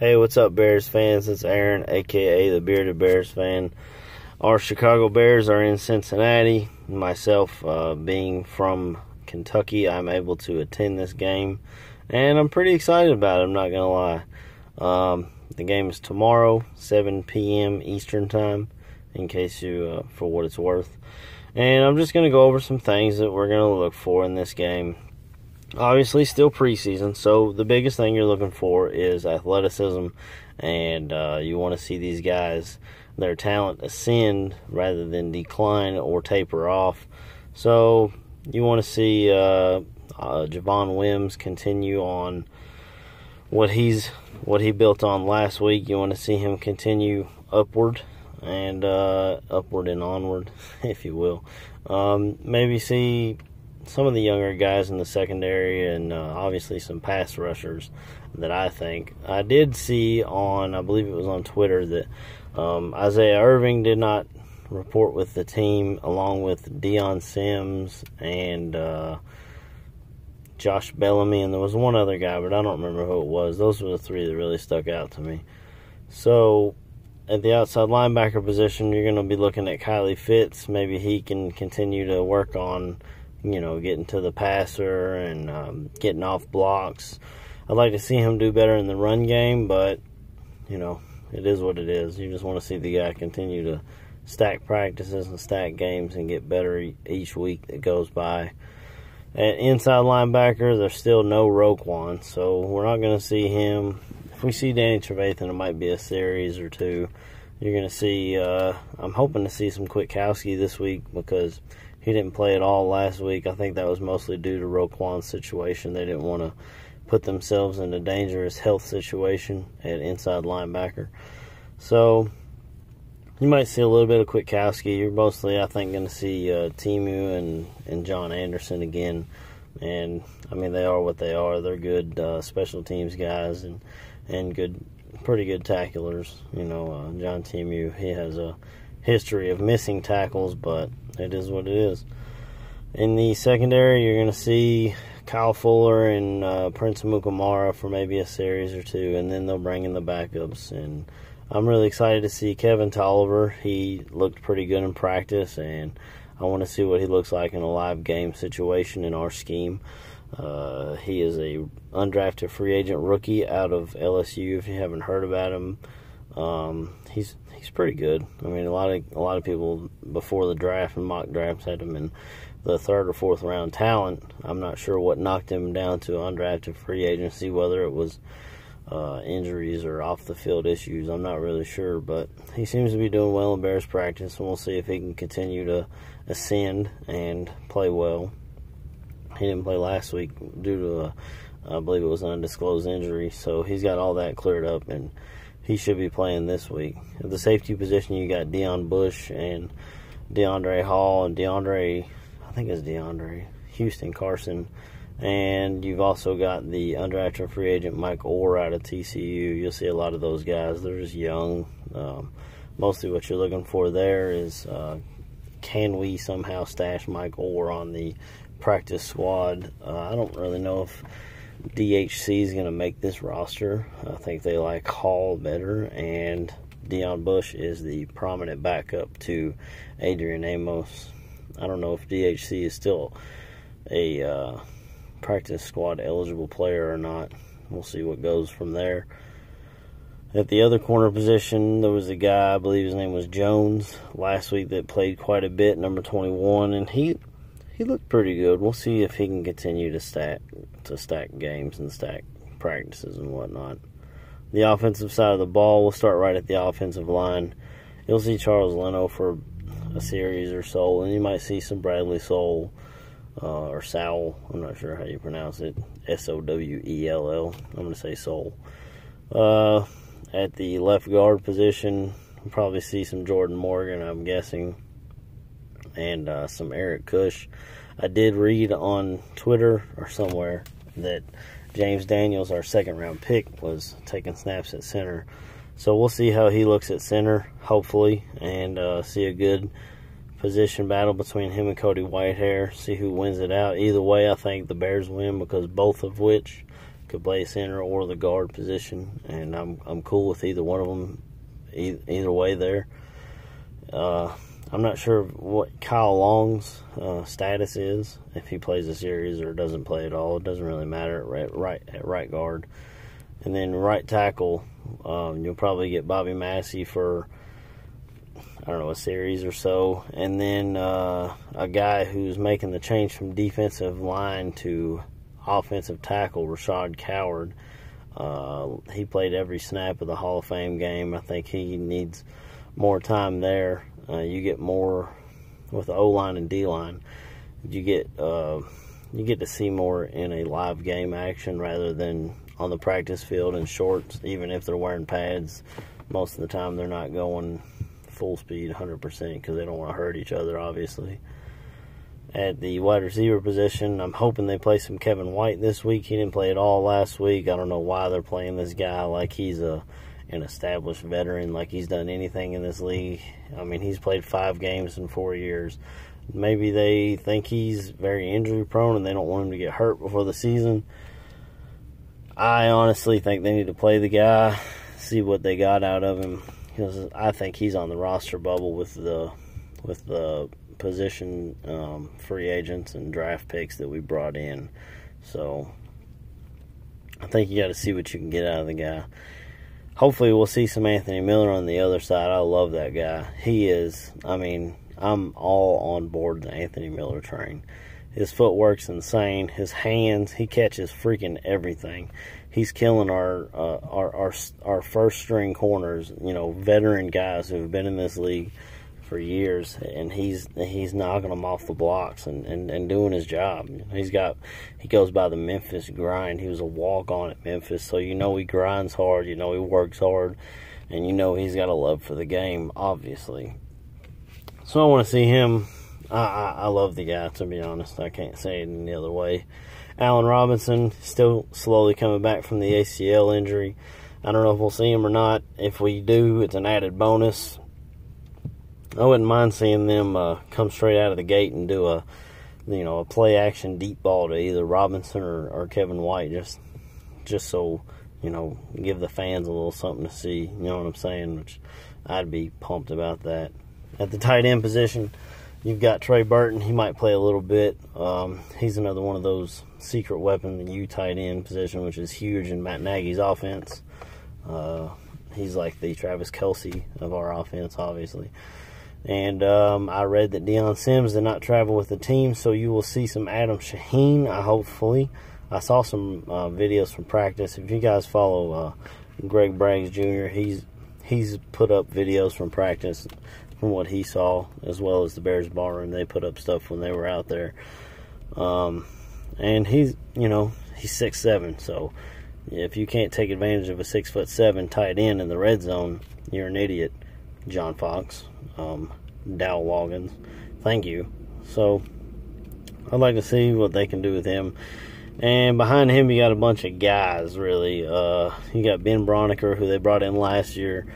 Hey, what's up, Bears fans? It's Aaron, a.k.a. the Bearded Bears fan. Our Chicago Bears are in Cincinnati. Myself, being from Kentucky, I'm able to attend this game, and I'm pretty excited about it, I'm not going to lie. The game is tomorrow, 7 p.m. Eastern Time, in case you, for what it's worth. And I'm just going to go over some things that we're going to look for in this game. Obviously, still preseason, so the biggest thing you're looking for is athleticism, and you want to see these guys, their talent ascend rather than decline or taper off. So you want to see Javon Wims continue on what he built on last week. You want to see him continue upward and onward, if you will. Maybe see some of the younger guys in the secondary, and obviously some pass rushers that I did see on, I believe it was on Twitter, that Isaiah Irving did not report with the team, along with Deion Sims and Josh Bellamy, and there was one other guy, but I don't remember who it was. Those were the three that really stuck out to me. So at the outside linebacker position, you're going to be looking at Kylie Fitz. Maybe he can continue to work on, getting to the passer and getting off blocks. I'd like to see him do better in the run game, but, it is what it is. You just want to see the guy continue to stack practices and stack games and get better each week that goes by. At inside linebacker, there's still no Roquan, so we're not going to see him. If we see Danny Trevathan, it might be a series or two. You're going to see, I'm hoping to see some Kwiatkowski this week, because he didn't play at all last week. I think that was mostly due to Roquan's situation. They didn't want to put themselves in a dangerous health situation at inside linebacker. So you might see a little bit of Kwiatkowski. You're mostly, I think, going to see Timu and John Anderson again. And, they are what they are. They're good special teams guys and pretty good tacklers. John Timu, he has a history of missing tackles, but it is what it is. In the secondary, you're going to see Kyle Fuller and Prince Amukamara for maybe a series or two, and then they'll bring in the backups. And I'm really excited to see Kevin Tolliver. He looked pretty good in practice, and I want to see what he looks like in a live game situation in our scheme. He is a undrafted free agent rookie out of LSU. If you haven't heard about him, he's pretty good. A lot of people before the draft and mock drafts had him in the third or fourth round talent. I'm not sure what knocked him down to undrafted free agency, whether it was injuries or off the field issues. I'm not really sure, but he seems to be doing well in Bears practice, and we'll see if he can continue to ascend and play well. He didn't play last week due to I believe it was an undisclosed injury, so he's got all that cleared up, and he should be playing this week. At the safety position, you got Deion Bush and DeAndre Hall and Houston Carson. And you've also got the undrafted free agent Mike Orr out of TCU. You'll see a lot of those guys. They're just young. Mostly what you're looking for there is, can we somehow stash Mike Orr on the practice squad? I don't really know if DHC is going to make this roster. I think they like Hall better, and Deion Bush is the prominent backup to Adrian Amos. I don't know if DHC is still a practice squad eligible player or not. We'll see what goes from there. At the other corner position, there was a guy, I believe his name was Jones, last week that played quite a bit, number 21, and he looked pretty good. We'll see if he can continue to stack games and stack practices and whatnot. The offensive side of the ball, we'll start right at the offensive line. You'll see Charles Leno for a series or so, and you might see some Bradley Sowell, or Sowell. I'm not sure how you pronounce it. Sowell. I'm going to say Sowell. At the left guard position, you'll probably see some Jordan Morgan, I'm guessing, and some Eric Kush. I did read on Twitter or somewhere that James Daniels, our second-round pick, was taking snaps at center. So we'll see how he looks at center, hopefully, and see a good position battle between him and Cody Whitehair, see who wins it out. Either way, I think the Bears win, because both of which could play center or the guard position, and I'm cool with either one of them, either way there. I'm not sure what Kyle Long's status is, if he plays a series or doesn't play at all. It doesn't really matter at right guard. And then right tackle, you'll probably get Bobby Massey for, I don't know, a series or so. And then a guy who's making the change from defensive line to offensive tackle, Rashad Coward. He played every snap of the Hall of Fame game. I think he needs more time there. You get more with the O-line and D-line. You get to see more in a live game action rather than on the practice field in shorts. Even if they're wearing pads, most of the time they're not going full speed 100% because they don't want to hurt each other, obviously. At the wide receiver position, I'm hoping they play some Kevin White this week. He didn't play at all last week. I don't know why they're playing this guy like he's an established veteran, like he's done anything in this league. I mean, he's played 5 games in 4 years. Maybe they think he's very injury prone and they don't want him to get hurt before the season. I honestly think they need to play the guy, see what they got out of him, because I think he's on the roster bubble with the position free agents and draft picks that we brought in. So I think you got to see what you can get out of the guy. Hopefully we'll see some Anthony Miller on the other side. I love that guy. He is, I mean, I'm all on board the Anthony Miller train. His footwork's insane. His hands, he catches freaking everything. He's killing our first string corners, you know, veteran guys who have been in this league for years, and he's knocking them off the blocks and doing his job. He goes by the Memphis grind. He was a walk-on at Memphis, so you know he grinds hard, you know he works hard, and you know he's got a love for the game, obviously. So I want to see him. I love the guy, to be honest. I can't say it any other way. Allen Robinson still slowly coming back from the ACL injury. I don't know if we'll see him or not. If we do, it's an added bonus. I wouldn't mind seeing them come straight out of the gate and do a play action deep ball to either Robinson or Kevin White, just so, you know, give the fans a little something to see. You know what I'm saying? Which I'd be pumped about that. At the tight end position, you've got Trey Burton. He might play a little bit. He's another one of those secret weapons, the U tight end position, which is huge in Matt Nagy's offense. He's like the Travis Kelce of our offense, obviously. And I read that Deion Sims did not travel with the team, so you will see some Adam Shaheen, hopefully. I saw some videos from practice. If you guys follow Greg Braggs Jr., he's put up videos from practice from what he saw, as well as the Bears Ballroom. They put up stuff when they were out there. And he's 6'7", so if you can't take advantage of a 6'7" tight end in the red zone, you're an idiot, John Fox. Dow Loggins, thank you. So I'd like to see what they can do with him. And behind him, you got a bunch of guys, really. You got Ben Broniker, who they brought in last year.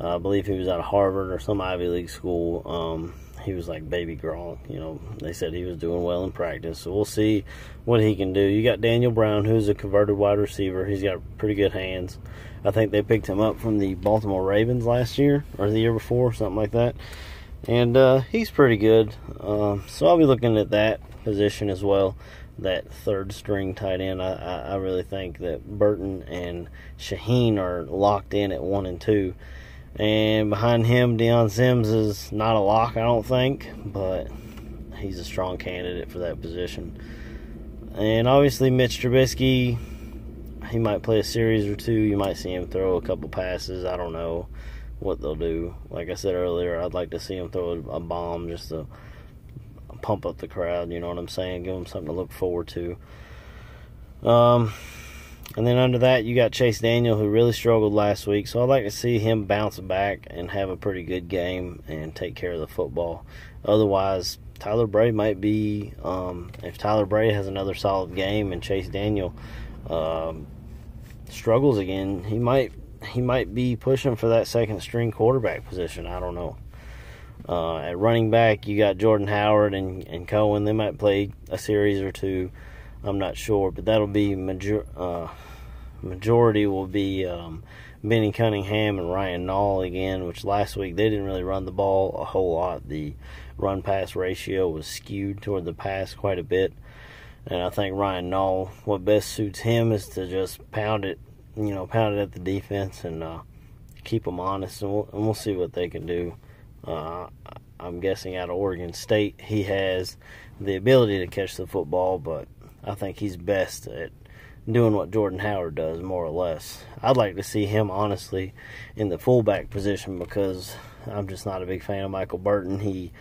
I believe he was out of Harvard or some Ivy League school. He was like baby Gronk. You know, they said he was doing well in practice. So we'll see what he can do. You got Daniel Brown, who's a converted wide receiver. He's got pretty good hands. I think they picked him up from the Baltimore Ravens last year or the year before, something like that. And he's pretty good. So I'll be looking at that position as well, that third string tight end. I really think that Burton and Shaheen are locked in at 1 and 2. And behind him, Deion Sims is not a lock, I don't think, but he's a strong candidate for that position. And obviously Mitch Trubisky, he might play a series or two. You might see him throw a couple passes. I don't know what they'll do. Like I said earlier, I'd like to see him throw a bomb just to pump up the crowd, you know what I'm saying? Give them something to look forward to. And then under that, you got Chase Daniel, who really struggled last week. So I'd like to see him bounce back and have a pretty good game and take care of the football. Otherwise, Tyler Bray might be, if Tyler Bray has another solid game and Chase Daniel struggles again, he might be pushing for that second string quarterback position. I don't know. At running back, you got Jordan Howard and Cohen. They might play a series or two. I'm not sure, but that'll be majority will be Benny Cunningham and Ryan Nall again, which last week they didn't really run the ball a whole lot. The run-pass ratio was skewed toward the pass quite a bit. And I think Ryan Nall, what best suits him is to just pound it at the defense and keep them honest, and we'll see what they can do. I'm guessing out of Oregon State, he has the ability to catch the football, but I think he's best at doing what Jordan Howard does, more or less. I'd like to see him, honestly, in the fullback position because I'm just not a big fan of Michael Burton. He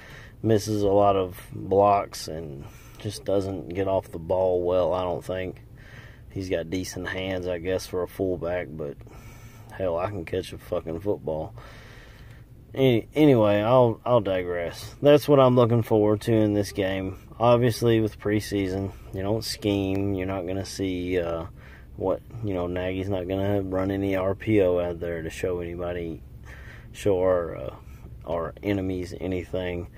misses a lot of blocks and just doesn't get off the ball well, I don't think. He's got decent hands, I guess, for a fullback, but hell, I can catch a fucking football. Anyway, I'll digress. That's what I'm looking forward to in this game. Obviously, with preseason, you don't scheme. You're not going to see Nagy's not going to run any RPO out there to show our enemies anything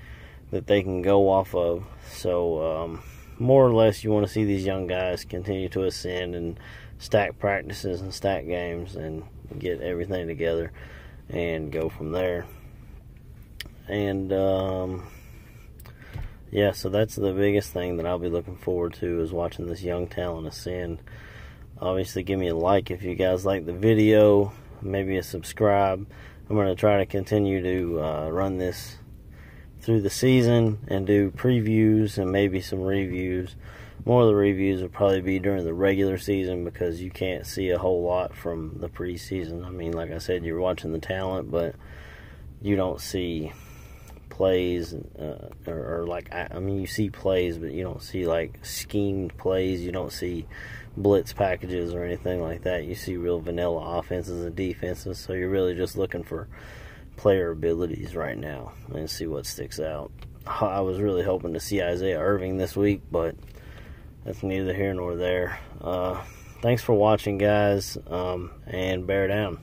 that they can go off of. So, more or less, you want to see these young guys continue to ascend and stack practices and stack games and get everything together and go from there. And so that's the biggest thing that I'll be looking forward to, is watching this young talent ascend. Obviously, give me a like if you guys like the video, maybe a subscribe. I'm going to try to continue to run this through the season and do previews and maybe some reviews. More of the reviews will probably be during the regular season because you can't see a whole lot from the preseason. I mean, like I said, you're watching the talent, but you don't see plays, you see plays, but you don't see like schemed plays. You don't see blitz packages or anything like that. You see real vanilla offenses and defenses, so you're really just looking for player abilities right now and see what sticks out. I was really hoping to see Isaiah Irving this week, but that's neither here nor there. Thanks for watching, guys, and bear down.